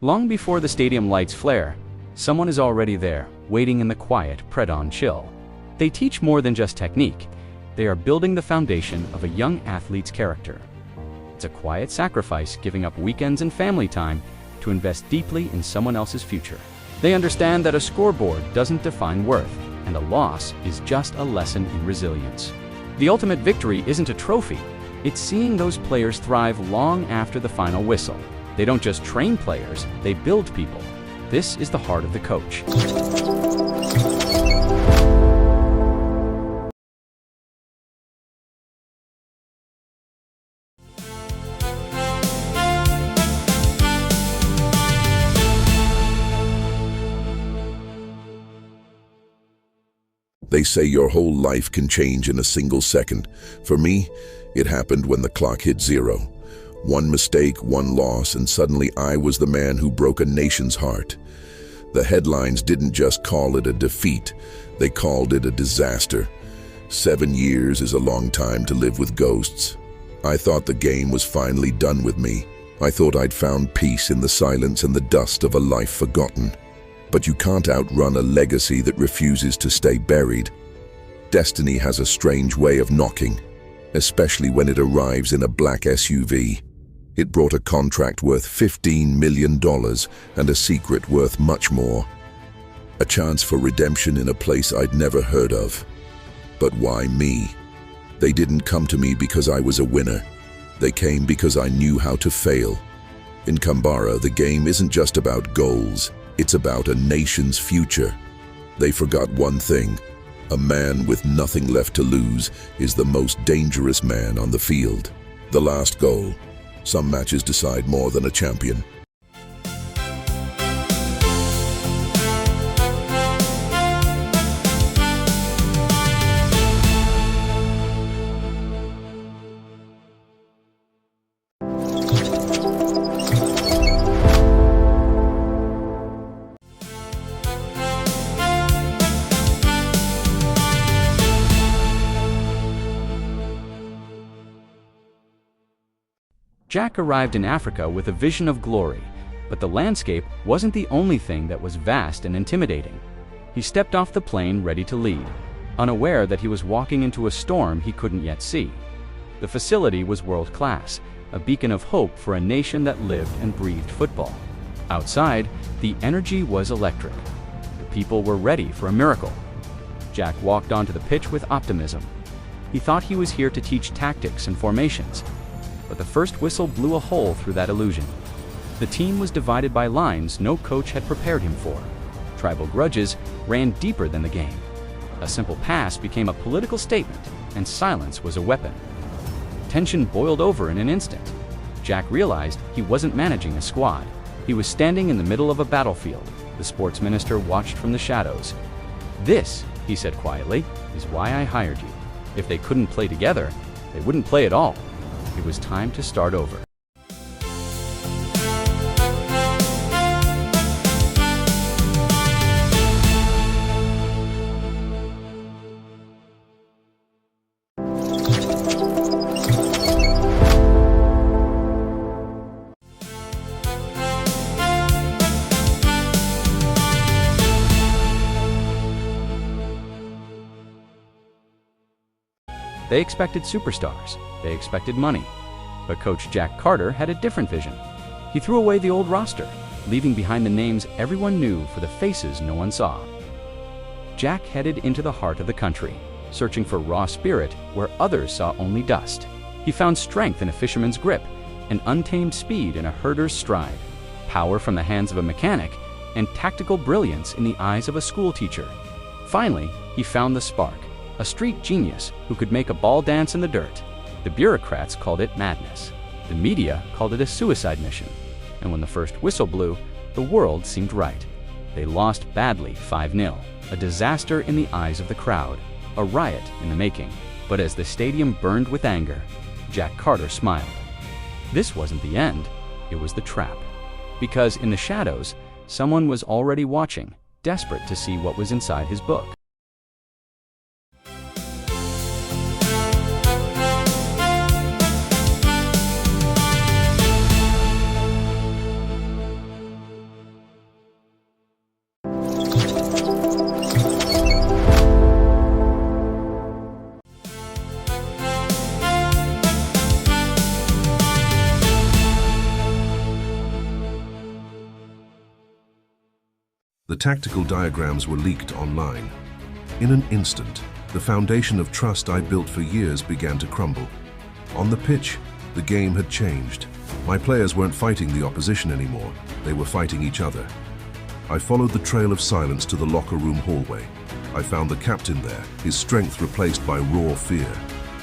Long before the stadium lights flare, someone is already there, waiting in the quiet pre-dawn chill. They teach more than just technique. They are building the foundation of a young athlete's character. It's a quiet sacrifice, giving up weekends and family time to invest deeply in someone else's future. They understand that a scoreboard doesn't define worth, and a loss is just a lesson in resilience. The ultimate victory isn't a trophy. It's seeing those players thrive long after the final whistle. They don't just train players, they build people. This is the heart of the coach. They say your whole life can change in a single second. For me, it happened when the clock hit 0. One mistake, one loss, and suddenly I was the man who broke a nation's heart. The headlines didn't just call it a defeat, they called it a disaster. 7 years is a long time to live with ghosts. I thought the game was finally done with me. I thought I'd found peace in the silence and the dust of a life forgotten. But you can't outrun a legacy that refuses to stay buried. Destiny has a strange way of knocking, especially when it arrives in a black SUV. It brought a contract worth $15 million and a secret worth much more. A chance for redemption in a place I'd never heard of. But why me? They didn't come to me because I was a winner. They came because I knew how to fail. In Kambara, the game isn't just about goals. It's about a nation's future. They forgot one thing. A man with nothing left to lose is the most dangerous man on the field. The last goal. Some matches decide more than a champion. Jack arrived in Africa with a vision of glory, but the landscape wasn't the only thing that was vast and intimidating. He stepped off the plane ready to lead, unaware that he was walking into a storm he couldn't yet see. The facility was world-class, a beacon of hope for a nation that lived and breathed football. Outside, the energy was electric. The people were ready for a miracle. Jack walked onto the pitch with optimism. He thought he was here to teach tactics and formations, but the first whistle blew a hole through that illusion. The team was divided by lines no coach had prepared him for. Tribal grudges ran deeper than the game. A simple pass became a political statement, and silence was a weapon. Tension boiled over in an instant. Jack realized he wasn't managing a squad. He was standing in the middle of a battlefield. The sports minister watched from the shadows. "This," he said quietly, "is why I hired you. If they couldn't play together, they wouldn't play at all." It was time to start over. They expected superstars. They expected money. But Coach Jack Carter had a different vision. He threw away the old roster, leaving behind the names everyone knew for the faces no one saw. Jack headed into the heart of the country, searching for raw spirit where others saw only dust. He found strength in a fisherman's grip, and untamed speed in a herder's stride, power from the hands of a mechanic, and tactical brilliance in the eyes of a schoolteacher. Finally, he found the spark, a street genius who could make a ball dance in the dirt. The bureaucrats called it madness. The media called it a suicide mission. And when the first whistle blew, the world seemed right. They lost badly 5-0, a disaster in the eyes of the crowd, a riot in the making. But as the stadium burned with anger, Jack Carter smiled. This wasn't the end, it was the trap. Because in the shadows, someone was already watching, desperate to see what was inside his book. The tactical diagrams were leaked online. In an instant, the foundation of trust I built for years began to crumble. On the pitch, the game had changed. My players weren't fighting the opposition anymore, they were fighting each other. I followed the trail of silence to the locker room hallway. I found the captain there, his strength replaced by raw fear.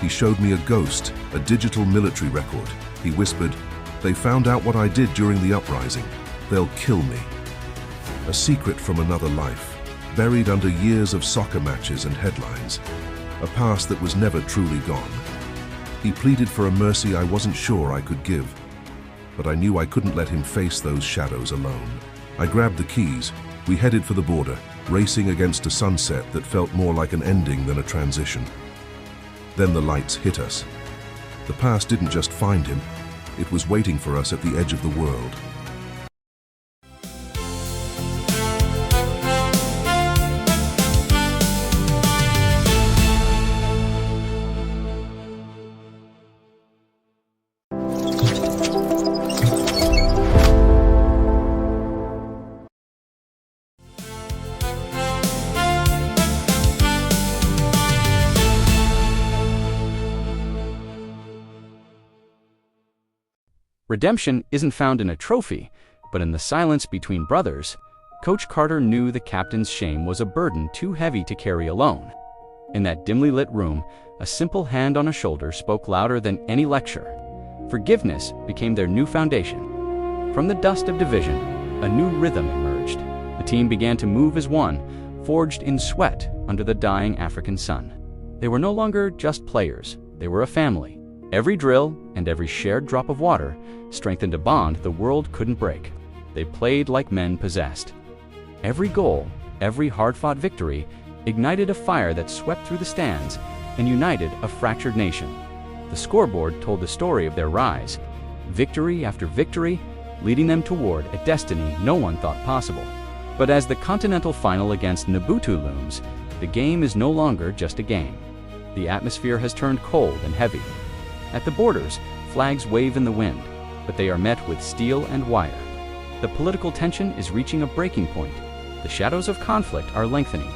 He showed me a ghost, a digital military record. He whispered, "They found out what I did during the uprising. They'll kill me." A secret from another life, buried under years of soccer matches and headlines. A past that was never truly gone. He pleaded for a mercy I wasn't sure I could give. But I knew I couldn't let him face those shadows alone. I grabbed the keys. We headed for the border, racing against a sunset that felt more like an ending than a transition. Then the lights hit us. The past didn't just find him, it was waiting for us at the edge of the world. Redemption isn't found in a trophy, but in the silence between brothers. Coach Carter knew the captain's shame was a burden too heavy to carry alone. In that dimly lit room, a simple hand on a shoulder spoke louder than any lecture. Forgiveness became their new foundation. From the dust of division, a new rhythm emerged. The team began to move as one, forged in sweat under the dying African sun. They were no longer just players, they were a family. Every drill and every shared drop of water strengthened a bond the world couldn't break. They played like men possessed. Every goal, every hard-fought victory, ignited a fire that swept through the stands and united a fractured nation. The scoreboard told the story of their rise, victory after victory, leading them toward a destiny no one thought possible. But as the continental final against Mobutu looms, the game is no longer just a game. The atmosphere has turned cold and heavy. At the borders, flags wave in the wind, but they are met with steel and wire. The political tension is reaching a breaking point. The shadows of conflict are lengthening.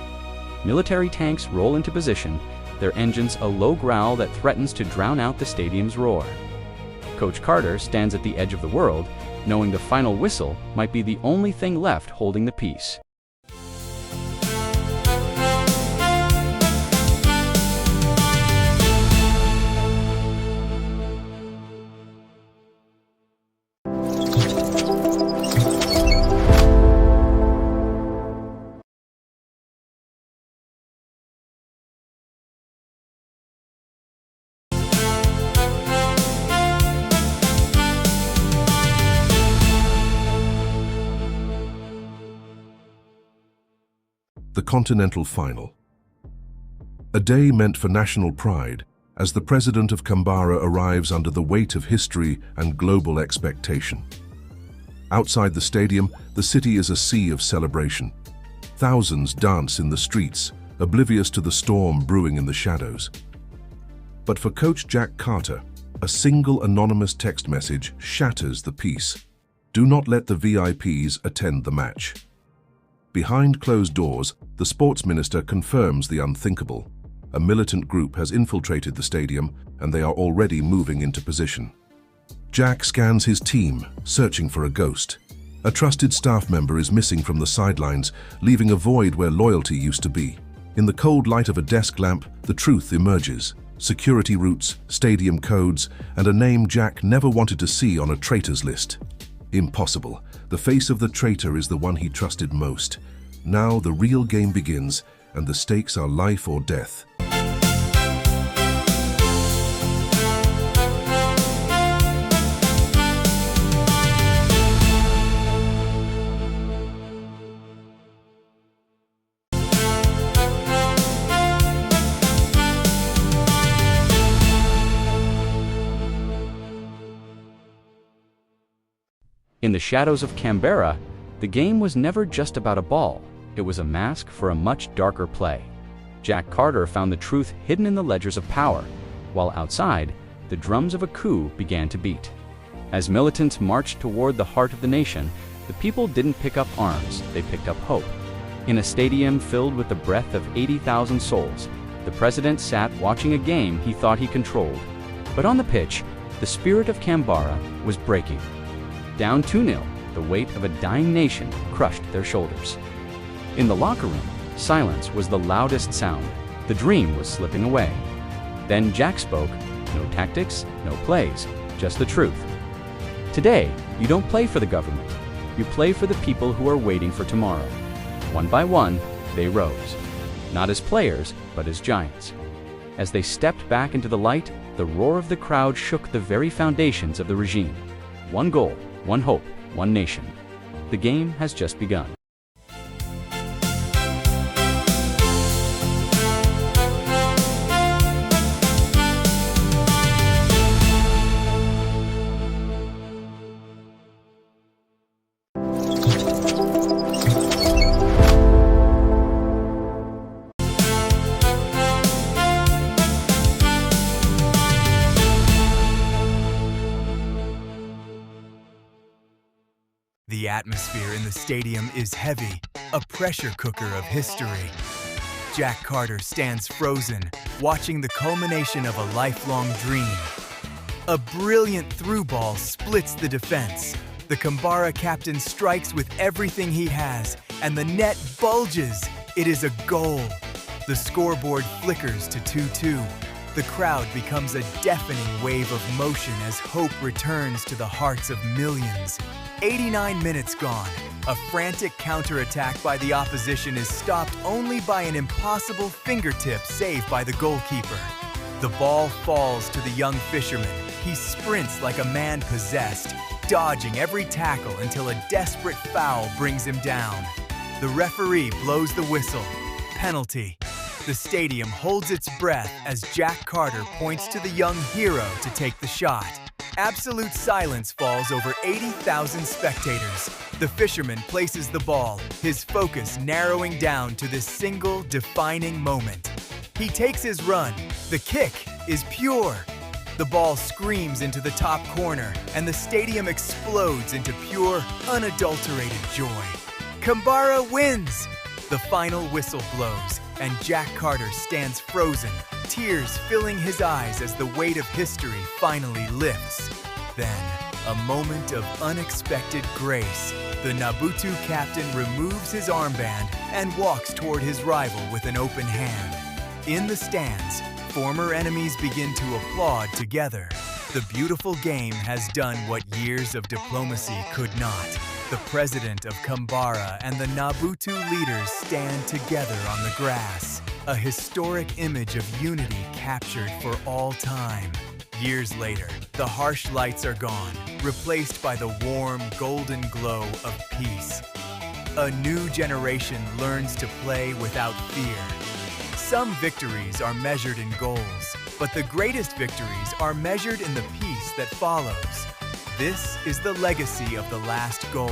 Military tanks roll into position, their engines a low growl that threatens to drown out the stadium's roar. Coach Carter stands at the edge of the world, knowing the final whistle might be the only thing left holding the peace. The Continental Final. A day meant for national pride as the president of Canberra arrives under the weight of history and global expectation. Outside the stadium, the city is a sea of celebration. Thousands dance in the streets, oblivious to the storm brewing in the shadows. But for Coach Jack Carter, a single anonymous text message shatters the peace. Do not let the VIPs attend the match. Behind closed doors, the sports minister confirms the unthinkable. A militant group has infiltrated the stadium, and they are already moving into position. Jack scans his team, searching for a ghost. A trusted staff member is missing from the sidelines, leaving a void where loyalty used to be. In the cold light of a desk lamp, the truth emerges. Security routes, stadium codes, and a name Jack never wanted to see on a traitor's list. Impossible. The face of the traitor is the one he trusted most. Now the real game begins, and the stakes are life or death. In the shadows of Canberra, the game was never just about a ball. It was a mask for a much darker play. Jack Carter found the truth hidden in the ledgers of power, while outside, the drums of a coup began to beat. As militants marched toward the heart of the nation, The people didn't pick up arms, they picked up hope. In a stadium filled with the breath of 80,000 souls, the president sat watching a game he thought he controlled. But on the pitch, the spirit of Canberra was breaking. Down 2-0, the weight of a dying nation crushed their shoulders. In the locker room, silence was the loudest sound. The dream was slipping away. Then Jack spoke. No tactics, no plays, just the truth. Today, you don't play for the government. You play for the people who are waiting for tomorrow. One by one, they rose. Not as players, but as giants. As they stepped back into the light, the roar of the crowd shook the very foundations of the regime. One goal, one hope, one nation. The game has just begun. The atmosphere in the stadium is heavy, a pressure cooker of history. Jack Carter stands frozen, watching the culmination of a lifelong dream. A brilliant through ball splits the defense. The Canberra captain strikes with everything he has, and the net bulges. It is a goal. The scoreboard flickers to 2-2. The crowd becomes a deafening wave of motion as hope returns to the hearts of millions. 89 minutes gone. A frantic counterattack by the opposition is stopped only by an impossible fingertip saved by the goalkeeper. The ball falls to the young fisherman. He sprints like a man possessed, dodging every tackle until a desperate foul brings him down. The referee blows the whistle. Penalty. The stadium holds its breath as Jack Carter points to the young hero to take the shot. Absolute silence falls over 80,000 spectators. The fisherman places the ball, his focus narrowing down to this single defining moment. He takes his run. The kick is pure. The ball screams into the top corner, and the stadium explodes into pure, unadulterated joy. Canberra wins! The final whistle blows, and Jack Carter stands frozen, tears filling his eyes as the weight of history finally lifts. Then, a moment of unexpected grace. The Nabutu captain removes his armband and walks toward his rival with an open hand. In the stands, former enemies begin to applaud together. The beautiful game has done what years of diplomacy could not. The president of Canberra and the Nabutu leaders stand together on the grass, a historic image of unity captured for all time. Years later, the harsh lights are gone, replaced by the warm, golden glow of peace. A new generation learns to play without fear. Some victories are measured in goals, but the greatest victories are measured in the peace that follows. This is the legacy of the last goal.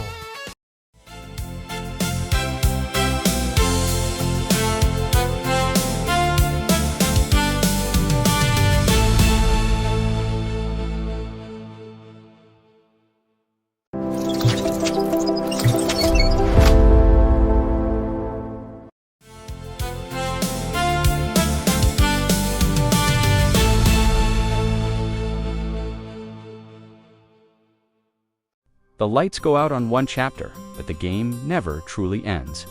The lights go out on one chapter, but the game never truly ends.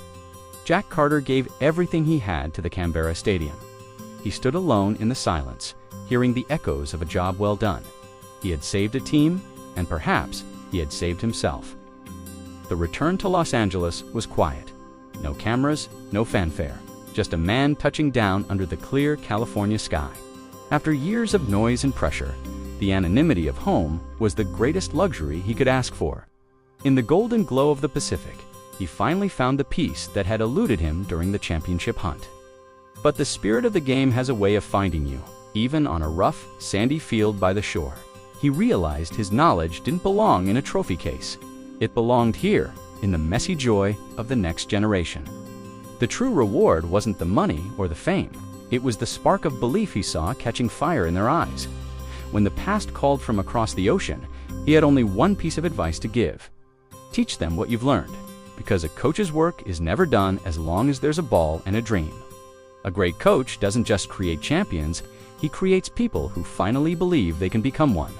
Jack Carter gave everything he had to the Canberra Stadium. He stood alone in the silence, hearing the echoes of a job well done. He had saved a team, and perhaps he had saved himself. The return to Los Angeles was quiet. No cameras, no fanfare, just a man touching down under the clear California sky. After years of noise and pressure, the anonymity of home was the greatest luxury he could ask for. In the golden glow of the Pacific, he finally found the peace that had eluded him during the championship hunt. But the spirit of the game has a way of finding you, even on a rough, sandy field by the shore. He realized his knowledge didn't belong in a trophy case. It belonged here, in the messy joy of the next generation. The true reward wasn't the money or the fame. It was the spark of belief he saw catching fire in their eyes. When the past called from across the ocean, he had only one piece of advice to give. Teach them what you've learned, because a coach's work is never done as long as there's a ball and a dream. A great coach doesn't just create champions, he creates people who finally believe they can become one.